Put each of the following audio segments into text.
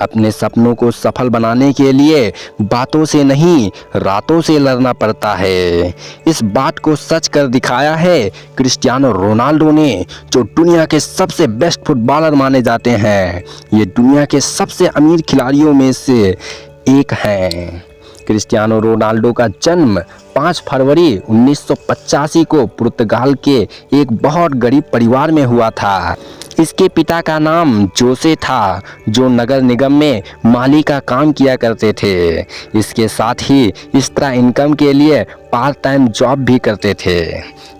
अपने सपनों को सफल बनाने के लिए बातों से नहीं, रातों से लड़ना पड़ता है। इस बात को सच कर दिखाया है क्रिस्टियानो रोनाल्डो ने, जो दुनिया के सबसे बेस्ट फुटबॉलर माने जाते हैं। ये दुनिया के सबसे अमीर खिलाड़ियों में से एक हैं। क्रिस्टियानो रोनाल्डो का जन्म 5 फरवरी 1985 को पुर्तगाल के एक बहुत गरीब परिवार में हुआ था। इसके पिता का नाम जोसे था, जो नगर निगम में माली का काम किया करते थे। इसके साथ ही एक्स्ट्रा इनकम के लिए पार्ट टाइम जॉब भी करते थे।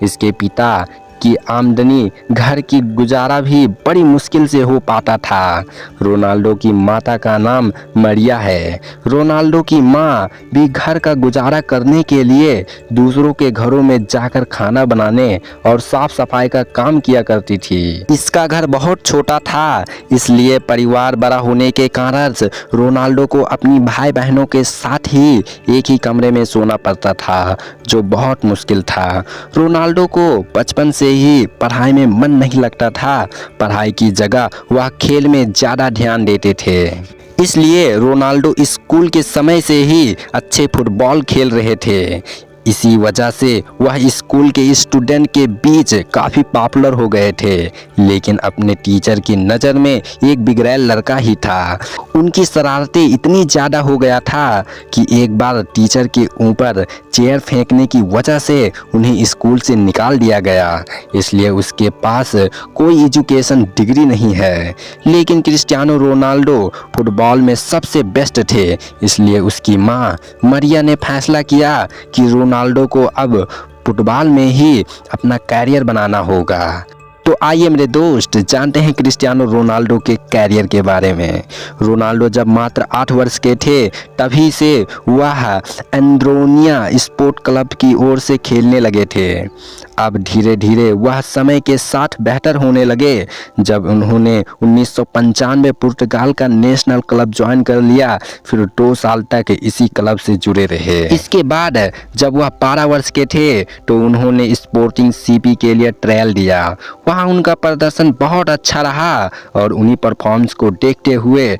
इसके पिता की आमदनी घर की गुजारा भी बड़ी मुश्किल से हो पाता था। रोनाल्डो की माता का नाम मरिया है। रोनाल्डो की माँ भी घर का गुजारा करने के लिए दूसरों के घरों में जाकर खाना बनाने और साफ सफाई का काम किया करती थी। इसका घर बहुत छोटा था, इसलिए परिवार बड़ा होने के कारण रोनाल्डो को अपनी भाई बहनों के साथ ही एक ही कमरे में सोना पड़ता था, जो बहुत मुश्किल था। रोनाल्डो को बचपन से ही पढ़ाई में मन नहीं लगता था। पढ़ाई की जगह वह खेल में ज़्यादा ध्यान देते थे। इसलिए रोनाल्डो स्कूल के समय से ही अच्छे फुटबॉल खेल रहे थे। इसी वजह से वह स्कूल के स्टूडेंट के बीच काफ़ी पॉपुलर हो गए थे। लेकिन अपने टीचर की नज़र में एक बिगड़ैल लड़का ही था। उनकी शरारतें इतनी ज़्यादा हो गया था कि एक बार टीचर के ऊपर चेयर फेंकने की वजह से उन्हें स्कूल से निकाल दिया गया। इसलिए उसके पास कोई एजुकेशन डिग्री नहीं है। लेकिन क्रिस्टियानो रोनाल्डो फुटबॉल में सबसे बेस्ट थे। इसलिए उसकी माँ मरिया ने फैसला किया कि रोनाल्डो को अब फुटबॉल में ही अपना कैरियर बनाना होगा। तो आइए मेरे दोस्त जानते हैं क्रिस्टियानो रोनाल्डो के कैरियर के बारे में। रोनाल्डो जब मात्र 8 वर्ष के थे तभी से वह एंड्रोनिया स्पोर्ट क्लब की ओर से खेलने लगे थे। अब धीरे धीरे वह समय के साथ बेहतर होने लगे। जब उन्होंने 1995 पुर्तगाल का नेशनल क्लब ज्वाइन कर लिया, फिर 2 साल तक इसी क्लब से जुड़े रहे। इसके बाद जब वह 12 वर्ष के थे तो उन्होंने स्पोर्टिंग सीपी के लिए ट्रायल दिया। वहाँ उनका प्रदर्शन बहुत अच्छा रहा और उन्हीं परफॉर्मेंस को देखते हुए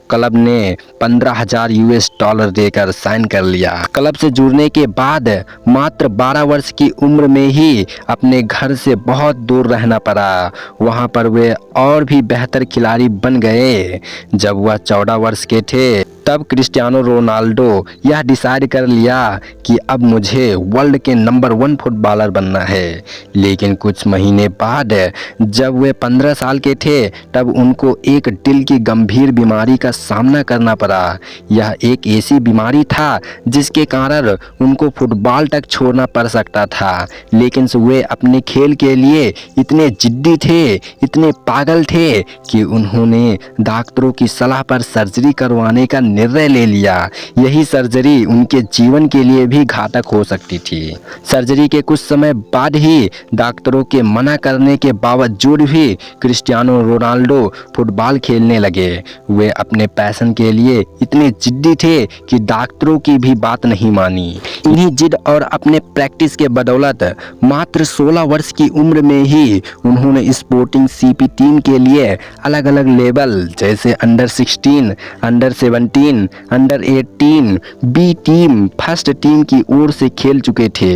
क्लब ने $15,000 देकर साइन कर लिया। क्लब से जुड़ने के बाद मात्र 12 वर्ष की उम्र में ही अपने घर से बहुत दूर रहना पड़ा। वहां पर वे और भी बेहतर खिलाड़ी बन गए। जब वह 14 वर्ष के थे तब क्रिस्टियानो रोनाल्डो यह डिसाइड कर लिया कि अब मुझे वर्ल्ड के नंबर 1 फुटबॉलर बनना है। लेकिन कुछ महीने बाद जब वे 15 साल के थे तब उनको एक दिल की गंभीर बीमारी का सामना करना पड़ा। यह एक ऐसी बीमारी था जिसके कारण उनको फुटबॉल तक छोड़ना पड़ सकता था। लेकिन वे अपने खेल के लिए इतने जिद्दी थे, इतने पागल थे कि उन्होंने डॉक्टरों की सलाह पर सर्जरी करवाने का निर्णय ले लिया। यही सर्जरी उनके जीवन के लिए भी घातक हो सकती थी। सर्जरी के कुछ समय बाद ही डॉक्टरों के मना करने के बावजूद भी क्रिस्टियानो रोनाल्डो फुटबॉल खेलने लगे। वे अपने पैशन के लिए इतने जिद्दी थे कि डॉक्टरों की भी बात नहीं मानी। इन्हीं जिद और अपने प्रैक्टिस के बदौलत मात्र 16 वर्ष की उम्र में ही उन्होंने स्पोर्टिंग सीपी टीम के लिए अलग अलग लेवल जैसे under 16, under 17, under 18, B team, first team की ओर से खेल चुके थे।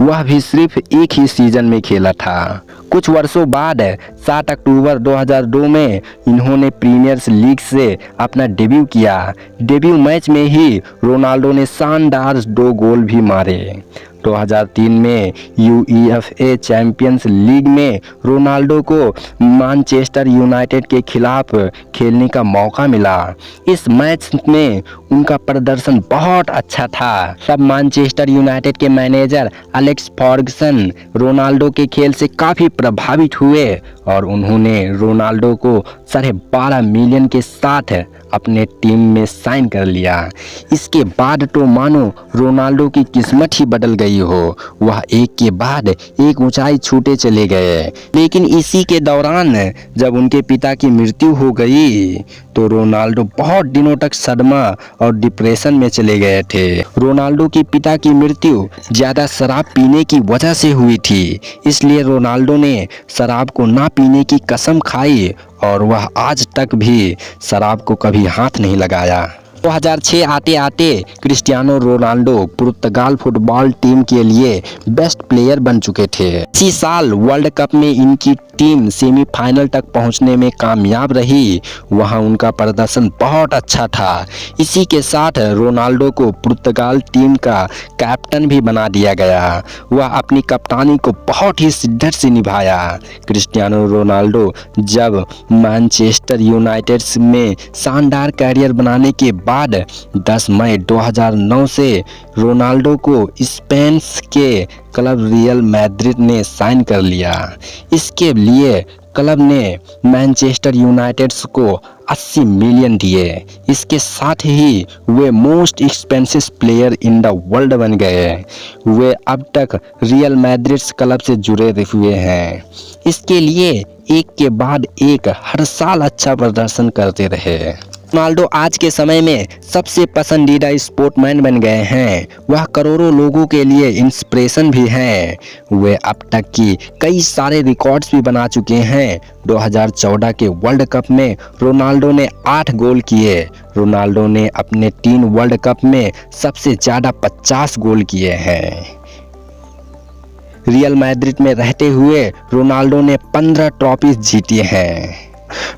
वह भी सिर्फ एक ही सीजन में खेला था। कुछ वर्षों बाद 7 अक्टूबर 2002 में इन्होंने प्रीमियर लीग से अपना डेब्यू किया। डेब्यू मैच में ही रोनाल्डो ने शानदार 2 गोल भी मारे। 2003 में यूईएफए चैंपियंस लीग में रोनाल्डो को मैनचेस्टर यूनाइटेड के खिलाफ खेलने का मौका मिला। इस मैच में उनका प्रदर्शन बहुत अच्छा था। तब मैनचेस्टर यूनाइटेड के मैनेजर एलेक्स फर्गसन रोनाल्डो के खेल से काफ़ी प्रभावित हुए और उन्होंने रोनाल्डो को 12.5 मिलियन के साथ अपने टीम में साइन कर लिया। इसके बाद तो मानो रोनाल्डो की किस्मत ही बदल गई। गई हो, वह एक के बाद एक ऊंचाई छूते चले गए। लेकिन इसी के दौरान जब उनके पिता की मृत्यु हो गई तो रोनाल्डो बहुत दिनों तक सदमा और डिप्रेशन में चले गए थे। रोनाल्डो के पिता की मृत्यु ज़्यादा शराब पीने की वजह से हुई थी, इसलिए रोनाल्डो ने शराब को ना पीने की कसम खाई और वह आज तक भी शराब को कभी हाथ नहीं लगाया। 2006 आते आते क्रिस्टियानो रोनाल्डो पुर्तगाल फुटबॉल टीम के लिए बेस्ट प्लेयर बन चुके थे। इसी साल वर्ल्ड कप में इनकी टीम सेमीफाइनल तक पहुंचने में कामयाब रही। वहां उनका प्रदर्शन बहुत अच्छा था। इसी के साथ रोनाल्डो को पुर्तगाल टीम का कैप्टन भी बना दिया गया। वह अपनी कप्तानी को बहुत ही शिद्दत से निभाया। क्रिस्टियानो रोनाल्डो जब मैनचेस्टर यूनाइटेड में शानदार करियर बनाने के बाद 10 मई 2009 से रोनाल्डो को स्पेन के क्लब रियल मैड्रिड ने साइन कर लिया। इसके लिए क्लब ने मैनचेस्टर यूनाइटेड को 80 मिलियन दिए। इसके साथ ही वे most expensive player in the world बन गए। वे अब तक रियल मैड्रिड क्लब से जुड़े हुए हैं। इसके लिए एक के बाद एक हर साल अच्छा प्रदर्शन करते रहे। रोनाल्डो आज के समय में सबसे पसंदीदा स्पोर्टमैन बन गए हैं। वह करोड़ों लोगों के लिए इंस्पिरेशन भी हैं। वे अब तक की कई सारे रिकॉर्ड्स भी बना चुके हैं। 2014 के वर्ल्ड कप में रोनाल्डो ने 8 गोल किए। रोनाल्डो ने अपने 3 वर्ल्ड कप में सबसे ज़्यादा 50 गोल किए हैं। रियल मैड्रिड में रहते हुए रोनाल्डो ने 15 ट्रॉफी जीती हैं।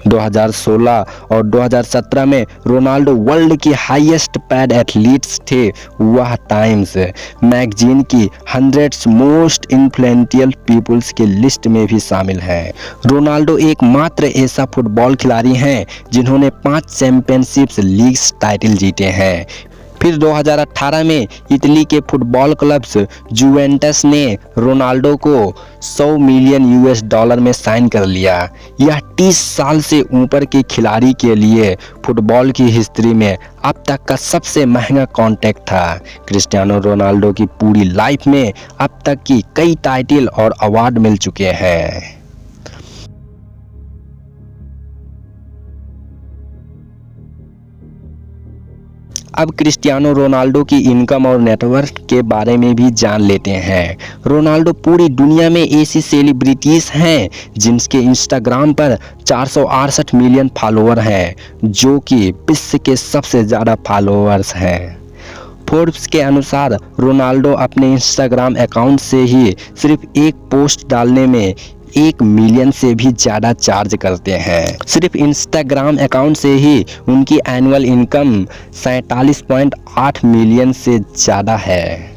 2016 और 2017 में रोनाल्डो वर्ल्ड की हाईएस्ट पेड एथलीट्स थे। वह टाइम्स मैगजीन की 100 मोस्ट इन्फ्लुएंशियल पीपल्स के लिस्ट में भी शामिल हैं। रोनाल्डो एकमात्र ऐसा फुटबॉल खिलाड़ी हैं जिन्होंने 5 चैंपियनशिप्स लीग्स टाइटल जीते हैं। फिर 2018 में इटली के फुटबॉल क्लब्स जुवेंटस ने रोनाल्डो को 100 मिलियन यूएस डॉलर में साइन कर लिया। यह 30 साल से ऊपर के खिलाड़ी के लिए फुटबॉल की हिस्ट्री में अब तक का सबसे महंगा कॉन्ट्रैक्ट था। क्रिस्टियानो रोनाल्डो की पूरी लाइफ में अब तक की कई टाइटल और अवार्ड मिल चुके हैं। अब क्रिस्टियानो रोनाल्डो की इनकम और नेटवर्थ के बारे में भी जान लेते हैं। रोनाल्डो पूरी दुनिया में ऐसी सेलिब्रिटीज हैं जिनके इंस्टाग्राम पर 468 मिलियन फॉलोअर हैं, जो कि विश्व के सबसे ज़्यादा फॉलोअर्स हैं। फोर्ब्स के अनुसार रोनाल्डो अपने इंस्टाग्राम अकाउंट से ही सिर्फ एक पोस्ट डालने में 1 मिलियन से भी ज़्यादा चार्ज करते हैं। सिर्फ इंस्टाग्राम अकाउंट से ही उनकी एनुअल इनकम 47.8 मिलियन से ज़्यादा है।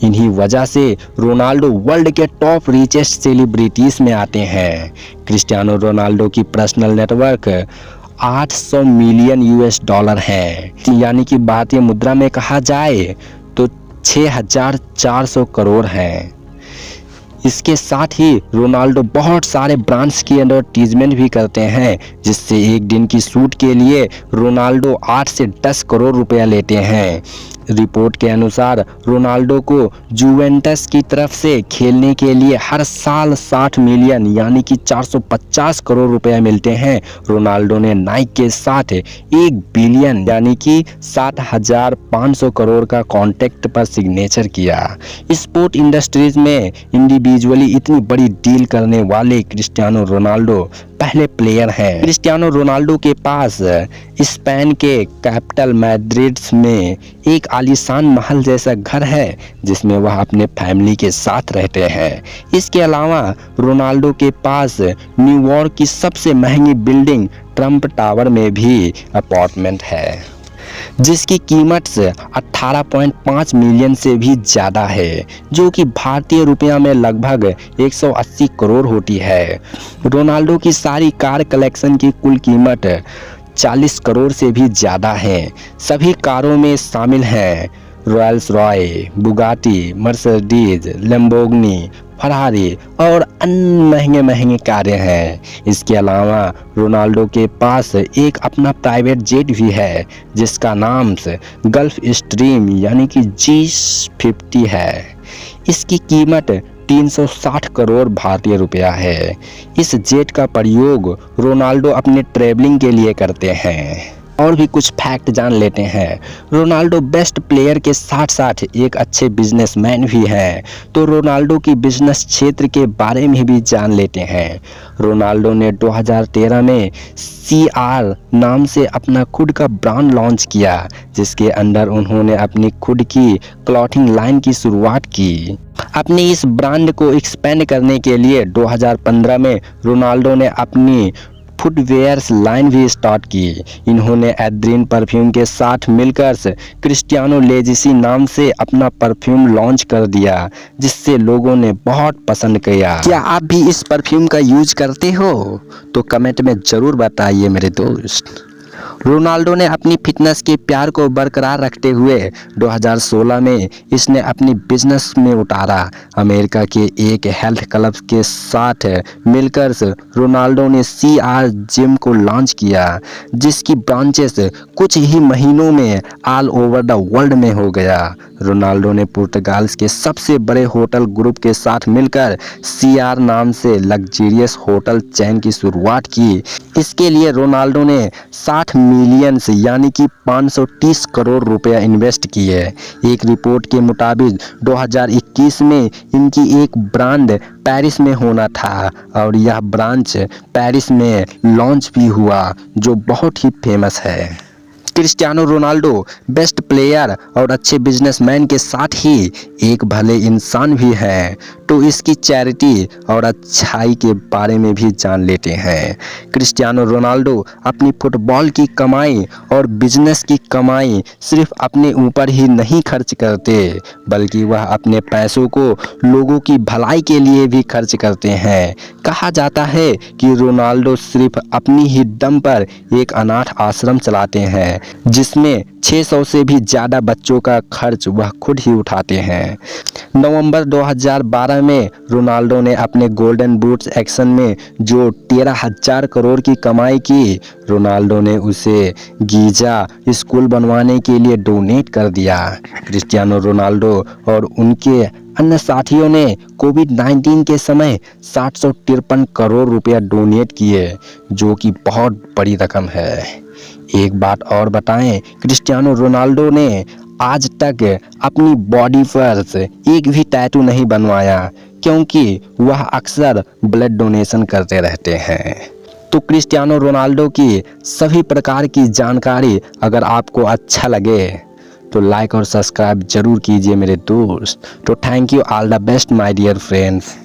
इन्हीं वजह से रोनाल्डो वर्ल्ड के टॉप रिचेस्ट सेलिब्रिटीज़ में आते हैं। क्रिस्टियानो रोनाल्डो की personal network 800 million US dollar है, यानी कि भारतीय मुद्रा में कहा जाए तो 6400 करोड़ हैं। इसके साथ ही रोनाल्डो बहुत सारे ब्रांड्स की एडवर्टीजमेंट भी करते हैं, जिससे एक दिन की शूट के लिए रोनाल्डो 8 से 10 करोड़ रुपया लेते हैं। रिपोर्ट के अनुसार रोनाल्डो को जुवेंटस की तरफ से खेलने के लिए हर साल 60 मिलियन यानी कि 450 करोड़ रुपया मिलते हैं। रोनाल्डो ने नाइक के साथ 1 बिलियन यानी कि 60,500 करोड़ का कॉन्ट्रैक्ट पर सिग्नेचर किया। स्पोर्ट इंडस्ट्रीज में इंडिविजुअली इतनी बड़ी डील करने वाले क्रिस्टियानो रोनाल्डो पहले प्लेयर हैं। क्रिस्टियानो रोनाल्डो के पास स्पेन के कैपिटल मैड्रिड में एक आलीशान महल जैसा घर है, जिसमें वह अपने फैमिली के साथ रहते हैं। इसके अलावा रोनाल्डो के पास न्यूयॉर्क की सबसे महंगी बिल्डिंग ट्रम्प टावर में भी अपार्टमेंट है, जिसकी कीमत 18.5 मिलियन से भी ज़्यादा है, जो कि भारतीय रुपया में लगभग 180 करोड़ होती है। रोनाल्डो की सारी कार कलेक्शन की कुल कीमत 40 करोड़ से भी ज़्यादा है। सभी कारों में शामिल हैं Royals Roy, Bugatti, Mercedes, Lamborghini, Ferrari और अन्य महंगे महंगे कारें हैं। इसके अलावा रोनाल्डो के पास एक अपना प्राइवेट जेट भी है जिसका नाम से गल्फ स्ट्रीम यानी कि G50 है। इसकी कीमत 360 करोड़ भारतीय रुपया है। इस जेट का प्रयोग रोनाल्डो अपने ट्रैवलिंग के लिए करते हैं। और भी कुछ फैक्ट जान लेते हैं। रोनाल्डो बेस्ट प्लेयर के साथ साथ एक अच्छे बिजनेसमैन भी हैं। तो रोनाल्डो की बिजनेस क्षेत्र के बारे में भी जान लेते हैं। रोनाल्डो ने 2013 में CR नाम से अपना खुद का ब्रांड लॉन्च किया, जिसके अंदर उन्होंने अपनी खुद की क्लॉथिंग लाइन की शुरुआत की। अपने इस ब्रांड को एक्सपेंड करने के लिए 2015 में रोनाल्डो ने अपनी फुटवेयर्स लाइन भी स्टार्ट की। इन्होंने एड्रीन परफ्यूम के साथ मिलकर क्रिस्टियानो लेजेसी नाम से अपना परफ्यूम लॉन्च कर दिया, जिससे लोगों ने बहुत पसंद किया। क्या आप भी इस परफ्यूम का यूज करते हो? तो कमेंट में ज़रूर बताइए मेरे दोस्त। रोनाल्डो ने अपनी फिटनेस के प्यार को बरकरार रखते हुए 2016 में इसने अपनी बिजनेस में उतारा। अमेरिका के एक हेल्थ क्लब के साथ मिलकर रोनाल्डो ने CR जिम को लॉन्च किया, जिसकी ब्रांचेस कुछ ही महीनों में ऑल ओवर द वर्ल्ड में हो गया। रोनाल्डो ने पुर्तगाल के सबसे बड़े होटल ग्रुप के साथ मिलकर CR नाम से लग्जरियस होटल चेन की शुरुआत की। इसके लिए रोनाल्डो ने 60 मिलियन यानी कि 530 करोड़ रुपया इन्वेस्ट किए। एक रिपोर्ट के मुताबिक 2021 में इनकी एक ब्रांड पेरिस में होना था और यह ब्रांच पेरिस में लॉन्च भी हुआ, जो बहुत ही फेमस है। क्रिस्टियानो रोनाल्डो बेस्ट प्लेयर और अच्छे बिजनेसमैन के साथ ही एक भले इंसान भी हैं। तो इसकी चैरिटी और अच्छाई के बारे में भी जान लेते हैं। क्रिस्टियानो रोनाल्डो अपनी फुटबॉल की कमाई और बिजनेस की कमाई सिर्फ अपने ऊपर ही नहीं खर्च करते, बल्कि वह अपने पैसों को लोगों की भलाई के लिए भी खर्च करते हैं। कहा जाता है कि रोनाल्डो सिर्फ अपनी ही दम पर एक अनाथ आश्रम चलाते हैं, जिसमें 600 से भी ज़्यादा बच्चों का खर्च वह खुद ही उठाते हैं। नवंबर 2012 में रोनाल्डो ने अपने गोल्डन बूट्स एक्शन में जो 13,000 करोड़ की कमाई की, रोनाल्डो ने उसे गीजा स्कूल बनवाने के लिए डोनेट कर दिया। क्रिस्टियानो रोनाल्डो और उनके अन्य साथियों ने कोविड-19 के समय 753 करोड़ रुपया डोनेट किए, जो कि बहुत बड़ी रकम है। एक बात और बताएं, क्रिस्टियानो रोनाल्डो ने आज तक अपनी बॉडी पर एक भी टैटू नहीं बनवाया, क्योंकि वह अक्सर ब्लड डोनेशन करते रहते हैं। तो क्रिस्टियानो रोनाल्डो की सभी प्रकार की जानकारी अगर आपको अच्छा लगे तो लाइक और सब्सक्राइब जरूर कीजिए मेरे दोस्त। तो thank you, all the best my dear friends.